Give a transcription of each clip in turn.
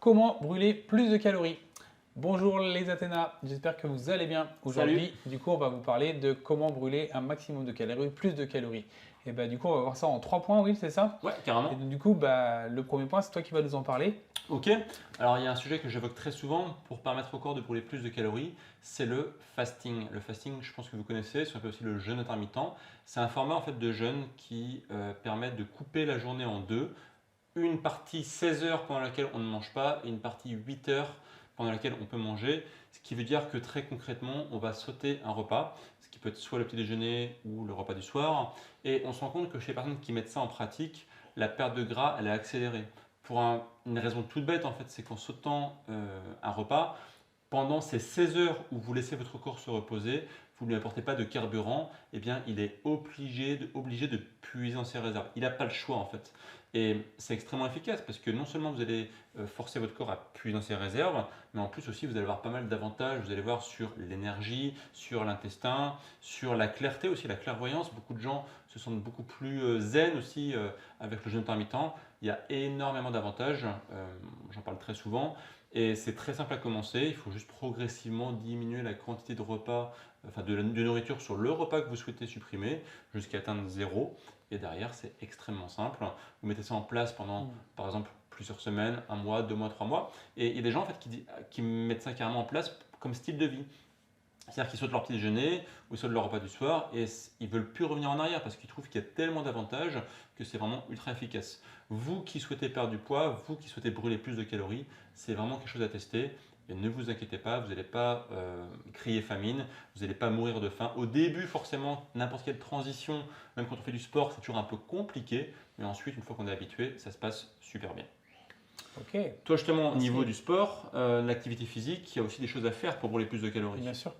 Comment brûler plus de calories? Bonjour les Athénas, j'espère que vous allez bien. Aujourd'hui, du coup, on va vous parler de comment brûler un maximum de calories, plus de calories. Et bah, du coup, on va voir ça en 3 points, oui, c'est ça? Ouais, Et carrément. donc, du coup, le premier point, c'est toi qui vas nous en parler. Ok. Alors, il y a un sujet que j'évoque très souvent pour permettre au corps de brûler plus de calories, c'est le fasting. Le fasting, je pense que vous connaissez, c'est un peu aussi le jeûne intermittent. C'est un format en fait de jeûne qui permet de couper la journée en deux. Une partie 16 heures pendant laquelle on ne mange pas et une partie 8 heures pendant laquelle on peut manger. Ce qui veut dire que très concrètement, on va sauter un repas, ce qui peut être soit le petit déjeuner ou le repas du soir. Et on se rend compte que chez les personnes qui mettent ça en pratique, la perte de gras, elle est accélérée. Pour une raison toute bête, en fait, c'est qu'en sautant un repas, pendant ces 16 heures où vous laissez votre corps se reposer, vous ne lui apportez pas de carburant, eh bien, il est obligé de puiser dans ses réserves. Il n'a pas le choix en fait. Et c'est extrêmement efficace parce que non seulement vous allez forcer votre corps à puiser dans ses réserves, mais en plus aussi vous allez avoir pas mal d'avantages. Vous allez voir sur l'énergie, sur l'intestin, sur la clarté aussi, la clairvoyance. Beaucoup de gens se sentent beaucoup plus zen aussi avec le jeûne intermittent. Il y a énormément d'avantages, j'en parle très souvent. Et c'est très simple à commencer, il faut juste progressivement diminuer la quantité de repas, enfin de nourriture sur le repas que vous souhaitez supprimer jusqu'à atteindre zéro. Et derrière, c'est extrêmement simple. Vous mettez ça en place pendant, par exemple, plusieurs semaines, un mois, 2 mois, 3 mois. Et il y a des gens en fait, qui mettent ça carrément en place comme style de vie. C'est-à-dire qu'ils sautent leur petit déjeuner ou ils sautent leur repas du soir et ils ne veulent plus revenir en arrière parce qu'ils trouvent qu'il y a tellement d'avantages que c'est vraiment ultra efficace. Vous qui souhaitez perdre du poids, vous qui souhaitez brûler plus de calories, c'est vraiment quelque chose à tester. Et ne vous inquiétez pas, vous n'allez pas crier famine, vous n'allez pas mourir de faim. Au début, forcément, n'importe quelle transition, même quand on fait du sport, c'est toujours un peu compliqué. Mais ensuite, une fois qu'on est habitué, ça se passe super bien. Ok, Toi, justement, au niveau merci. du sport, l'activité physique, il y a aussi des choses à faire pour brûler plus de calories. Bien sûr.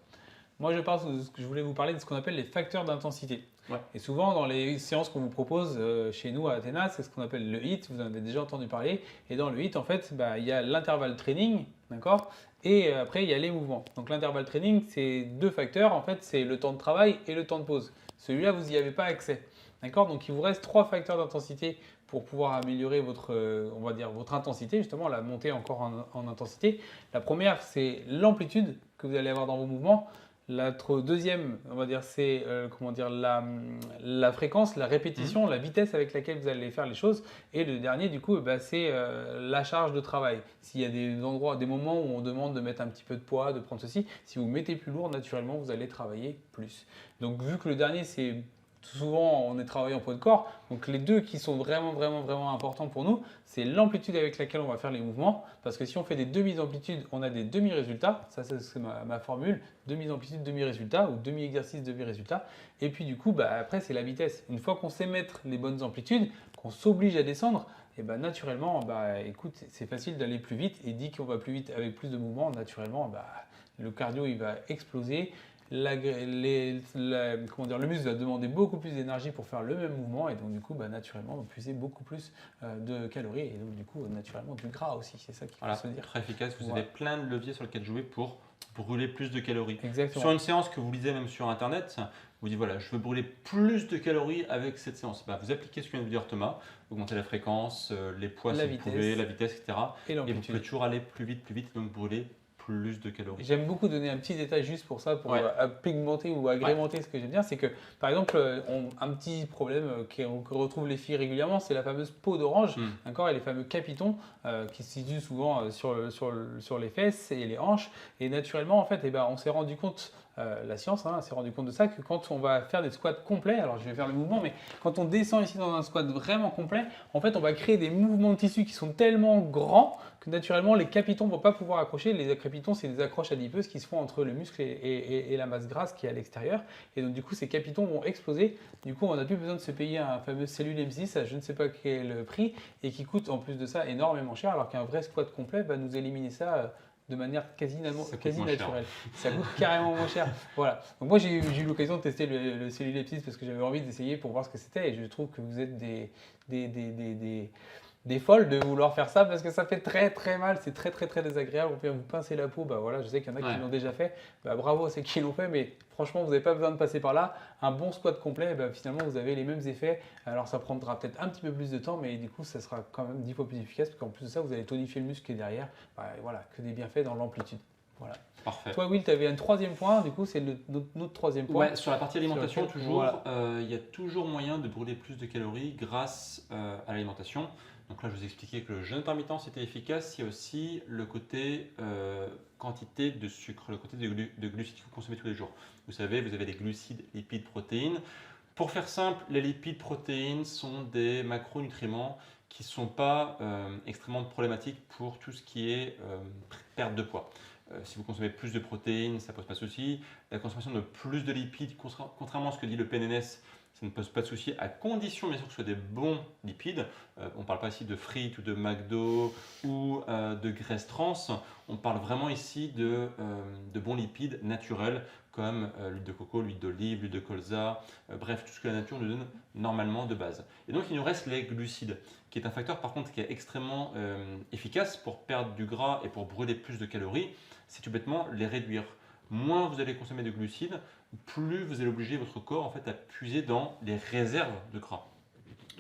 Moi, je voulais vous parler de ce qu'on appelle les facteurs d'intensité. Ouais. Et souvent, dans les séances qu'on vous propose chez nous à Athéna, c'est ce qu'on appelle le HIIT, vous en avez déjà entendu parler. Et dans le HIIT, en fait, il y a l'intervalle training, d'accord? Et après, il y a les mouvements. Donc l'intervalle training, c'est deux facteurs, en fait, c'est le temps de travail et le temps de pause. Celui-là, vous n'y avez pas accès, d'accord? Donc il vous reste trois facteurs d'intensité pour pouvoir améliorer on va dire, votre intensité, justement, la montée encore en intensité. La première, c'est l'amplitude que vous allez avoir dans vos mouvements. La deuxième, on va dire, c'est comment dire, la fréquence, la répétition, la vitesse avec laquelle vous allez faire les choses. Et le dernier, du coup, c'est la charge de travail. S'il y a des endroits, des moments où on demande de mettre un petit peu de poids, de prendre ceci, si vous mettez plus lourd, naturellement, vous allez travailler plus. Donc, vu que le dernier, c'est souvent on est travaillé en poids de corps. Donc les deux qui sont vraiment importants pour nous, c'est l'amplitude avec laquelle on va faire les mouvements. Parce que si on fait des demi-amplitudes, on a des demi-résultats. Ça, c'est ma formule. Demi-amplitude, demi-résultat ou demi-exercice, demi-résultat. Et puis du coup, après, c'est la vitesse. Une fois qu'on sait mettre les bonnes amplitudes, qu'on s'oblige à descendre, et naturellement, écoute, c'est facile d'aller plus vite. Et dit qu'on va plus vite avec plus de mouvements, naturellement, le cardio, il va exploser. Comment dire, le muscle va demander beaucoup plus d'énergie pour faire le même mouvement et donc du coup naturellement on va puiser beaucoup plus de calories et donc du coup naturellement du gras aussi, c'est ça qu'il faut Voilà, se dire. très efficace. Vous Voilà. avez plein de leviers sur lesquels jouer pour brûler plus de calories. Exactement. Sur une séance que vous lisez même sur internet, vous dites voilà, je veux brûler plus de calories avec cette séance. Vous appliquez ce que vient de vous dire Thomas, augmenter la fréquence, les poids si vous pouvez, la vitesse, etc. Et vous pouvez toujours aller plus vite, donc brûler plus de calories. J'aime beaucoup donner un petit détail juste pour ça, pour pigmenter ou agrémenter ce que j'aime bien. C'est que, par exemple, un petit problème que retrouvent les filles régulièrement, c'est la fameuse peau d'orange, d'accord, et les fameux capitons qui se situent souvent sur les fesses et les hanches. Et naturellement, en fait, on s'est rendu compte, la science s'est rendu compte de ça, que quand on va faire des squats complets, alors je vais faire le mouvement, mais quand on descend ici dans un squat vraiment complet, en fait, on va créer des mouvements de tissu qui sont tellement grands que naturellement, les capitons ne vont pas pouvoir accrocher. Les capitons, c'est des accroches adipeuses qui se font entre le muscle et la masse grasse qui est à l'extérieur. Et donc, du coup, ces capitons vont exploser. Du coup, on n'a plus besoin de se payer un fameux cellule M6 à je ne sais pas quel prix et qui coûte en plus de ça énormément cher, alors qu'un vrai squat complet va nous éliminer ça de manière quasi naturelle. Ça coûte carrément moins cher. Voilà. Donc moi, j'ai eu l'occasion de tester le cellule M6 parce que j'avais envie d'essayer pour voir ce que c'était et je trouve que vous êtes des des folles de vouloir faire ça parce que ça fait très très mal, c'est très très très désagréable. On peut vous pincer la peau, bah voilà, je sais qu'il y en a qui Ouais. l'ont déjà fait. Bah, bravo à ceux qui l'ont fait, mais franchement, vous n'avez pas besoin de passer par là. Un bon squat complet, bah, finalement, vous avez les mêmes effets. Alors ça prendra peut-être un petit peu plus de temps, mais du coup, ça sera quand même 10 fois plus efficace parce qu'en plus de ça, vous allez tonifier le muscle qui est derrière. Bah, voilà, que des bienfaits dans l'amplitude. Voilà. Parfait. Toi, Will, tu avais un troisième point, du coup, c'est notre troisième point. Ouais, sur la partie alimentation, lequel- toujours, voilà. il y a toujours moyen de brûler plus de calories grâce à l'alimentation. Donc là, je vous expliquais que le jeûne intermittent, c'était efficace. Il y a aussi le côté quantité de sucre, le côté de glucides que vous consommez tous les jours. Vous savez, vous avez les glucides, lipides, protéines. Pour faire simple, les lipides, protéines sont des macronutriments qui ne sont pas extrêmement problématiques pour tout ce qui est perte de poids. Si vous consommez plus de protéines, ça ne pose pas de souci. La consommation de plus de lipides, contrairement à ce que dit le PNNS, ça ne pose pas de souci, à condition bien sûr que ce soit des bons lipides. On ne parle pas ici de frites ou de McDo ou de graisse trans. On parle vraiment ici de bons lipides naturels comme l'huile de coco, l'huile d'olive, l'huile de colza, bref, tout ce que la nature nous donne normalement de base. Et donc il nous reste les glucides, qui est un facteur par contre qui est extrêmement efficace pour perdre du gras et pour brûler plus de calories. C'est tout bêtement les réduire. Moins vous allez consommer de glucides, plus vous allez obliger votre corps en fait, à puiser dans les réserves de gras.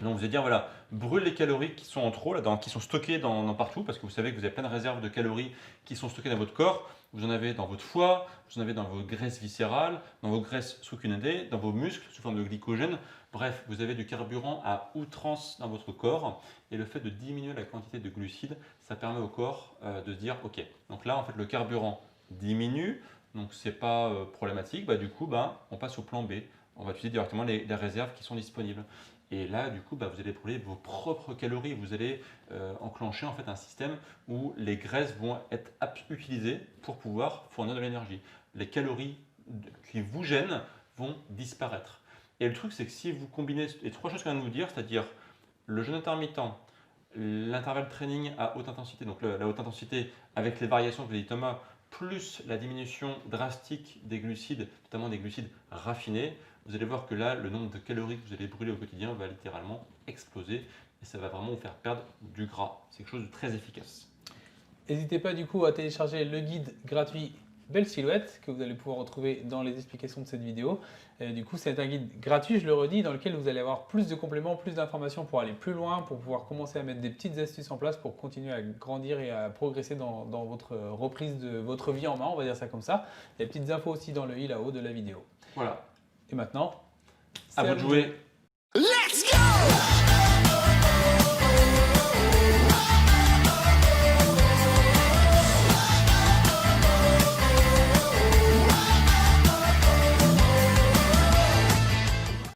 Donc vous allez dire, voilà, brûle les calories qui sont en trop, qui sont stockées dans partout, parce que vous savez que vous avez plein de réserves de calories qui sont stockées dans votre corps. Vous en avez dans votre foie, vous en avez dans vos graisses viscérales, dans vos graisses sous-cutanées, dans vos muscles sous forme de glycogène. Bref, vous avez du carburant à outrance dans votre corps. Et le fait de diminuer la quantité de glucides, ça permet au corps de se dire, ok, donc là en fait le carburant diminue, donc c'est pas problématique, du coup on passe au plan B. On va utiliser directement les réserves qui sont disponibles. Et là, du coup, vous allez brûler vos propres calories. Vous allez enclencher en fait un système où les graisses vont être utilisées pour pouvoir fournir de l'énergie. Les calories qui vous gênent vont disparaître. Et le truc, c'est que si vous combinez les trois choses qu'on vient de vous dire, c'est-à-dire le jeûne intermittent, l'intervalle training à haute intensité, donc la haute intensité avec les variations que vous avez dit Thomas, plus la diminution drastique des glucides, notamment des glucides raffinés, vous allez voir que là, le nombre de calories que vous allez brûler au quotidien va littéralement exploser et ça va vraiment vous faire perdre du gras. C'est quelque chose de très efficace. N'hésitez pas du coup à télécharger le guide gratuit Belle Silhouette que vous allez pouvoir retrouver dans les explications de cette vidéo. Du coup, c'est un guide gratuit, je le redis, dans lequel vous allez avoir plus de compléments, plus d'informations pour aller plus loin, pour pouvoir commencer à mettre des petites astuces en place pour continuer à grandir et à progresser dans votre reprise de votre vie en main, on va dire ça comme ça. Il y a des petites infos aussi dans le i là-haut de la vidéo. Voilà. Et maintenant, À vous de jouer.